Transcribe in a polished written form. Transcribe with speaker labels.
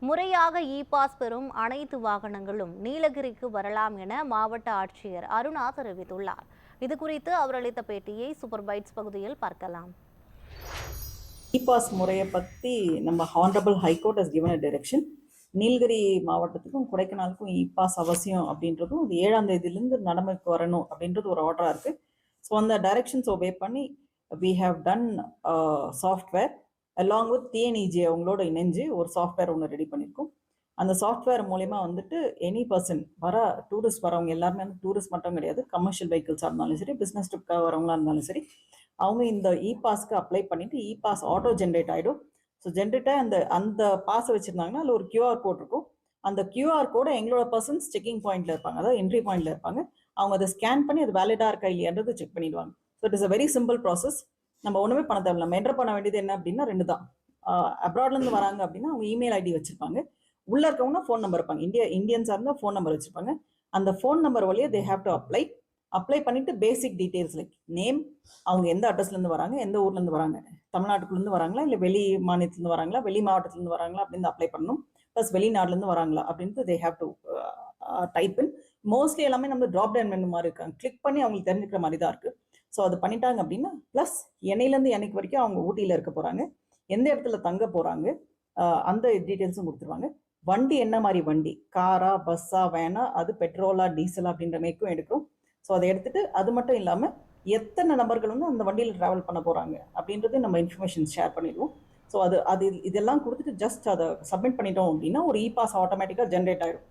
Speaker 1: முறையாக e pass பெறும் அனைத்து வாகனங்களும் நீலகிரிக்கு வரலாம் என மாவட்ட ஆட்சியர் அருணா தெரிவித்துள்ளார். இதுகுறித்து அவர் அளித்த பேட்டியை சூப்பர் பைட்ஸ் பகுதியில் பார்க்கலாம்.
Speaker 2: இ பாஸ் முறையை பற்றி நம்ம honourable high court has given a direction. Nilgiri மாவட்டத்துக்கும் கொடைக்கானலுக்கும் இ பாஸ் அவசியம் அப்படின்றதும் 7ஆம் தேதியிலேருந்து நடைமுறைக்கு வரணும் அப்படின்றது ஒரு ஆர்டராக இருக்குது. ஸோ அந்த டைரக்ஷன்ஸ் ஒபே பண்ணி we have done software along with TNEG அவங்களோட இணைஞ்சு ஒரு சாஃப்ட்வேர் ஒன்று ரெடி பண்ணியிருக்கோம். அந்த சாஃப்ட்வேர் மூலயமா வந்துட்டு எனி பர்சன் டூரிஸ்ட் வரவங்க எல்லாருமே வந்து டூரிஸ்ட் மட்டும் கிடையாது, கமர்ஷியல் வெஹிக்கிள்ஸாக இருந்தாலும் சரி, பிஸ்னஸ் ட்ரிப்காக வரவங்களா இருந்தாலும் சரி, அவங்க இந்த இ பாஸ்க்கு அப்ளை பண்ணிட்டு இ பாஸ் ஆட்டோ ஜென்ரேட் ஆகிடும். ஸோ ஜென்ரேட்டாக அந்த பாஸை வச்சுருந்தாங்கன்னா அதில் ஒரு கியூஆர் கோட் இருக்கும். அந்த கியூஆர் கோடை எங்களோட பர்சன்ஸ் செக்கிங் பாயிண்ட்ல இருப்பாங்க, அதாவது என்ட்ரி பாயிண்ட்ல இருப்பாங்க. அவங்க அதை ஸ்கேன் பண்ணி அது வேலிடா இருக்கா இல்லையான்றது செக் பண்ணிடுவாங்க. So it is a very simple process. நம்ம ஒன்றுமே பண்ண தேவையில்லை. நம்ம என்டர் பண்ண வேண்டியது என்ன அப்படின்னா 2 தான். அப்ராட்லேருந்து வராங்க அப்படின்னா அவங்க இமெயில் ஐடி வச்சிருப்பாங்க. உள்ள இருக்கவங்கன்னா ஃபோன் நம்பர் இருப்பாங்க. இந்தியன்ஸாக இருந்தால் ஃபோன் நம்பர் வச்சிருப்பாங்க. அந்த ஃபோன் நம்பர் வழியாக தே ஹேவ் டு அப்ளை பண்ணிட்டு பேசிக் டீட்டெயில்ஸ் லைக் நேம், அவங்க எந்த அட்ரஸ்லேருந்து வராங்க, எந்த ஊர்லேருந்து வராங்க, தமிழ்நாட்டுக்குள்ளேருந்து வராங்களா இல்லை வெளி மாநிலத்துலேருந்து வராங்களா, வெளி மாவட்டத்துலேருந்து வராங்களா அப்படின்னு அப்ளை பண்ணணும். ப்ளஸ் வெளிநாடுலேருந்து வராங்களா அப்படின்ட்டு they have to type in. Mostly எல்லாமே நம்ம ட்ராப் டவுன் மெனு மாதிரி இருக்காங்க, கிளிக் பண்ணி அவங்களுக்கு தெரிஞ்சுக்கிற மாதிரி தான் இருக்குது. ஸோ அது பண்ணிட்டாங்க அப்படின்னா ப்ளஸ் என்னையிலேருந்து என்னைக்கு வரைக்கும் அவங்க ஊட்டியில் இருக்க போகிறாங்க, எந்த இடத்துல தங்க போகிறாங்க, அந்த டீட்டெயில்ஸும் கொடுத்துருவாங்க. வண்டி என்ன மாதிரி வண்டி, காரா பஸ்ஸா வேனா, அது பெட்ரோலா டீசலா அப்படின்ற மேக்கும் எடுக்கும். ஸோ அதை எடுத்துட்டு அது மட்டும் இல்லாமல் எத்தனை நபர்கள் வந்து அந்த வண்டியில் ட்ராவல் பண்ண போகிறாங்க அப்படின்றது நம்ம இன்ஃபர்மேஷன் ஷேர் பண்ணிடுவோம். ஸோ அது இதெல்லாம் கொடுத்துட்டு ஜஸ்ட் அதை சப்மிட் பண்ணிட்டோம் அப்படின்னா ஒரு இ பாஸ் ஆட்டோமேட்டிக்காக ஜென்ரேட் ஆகிடும்.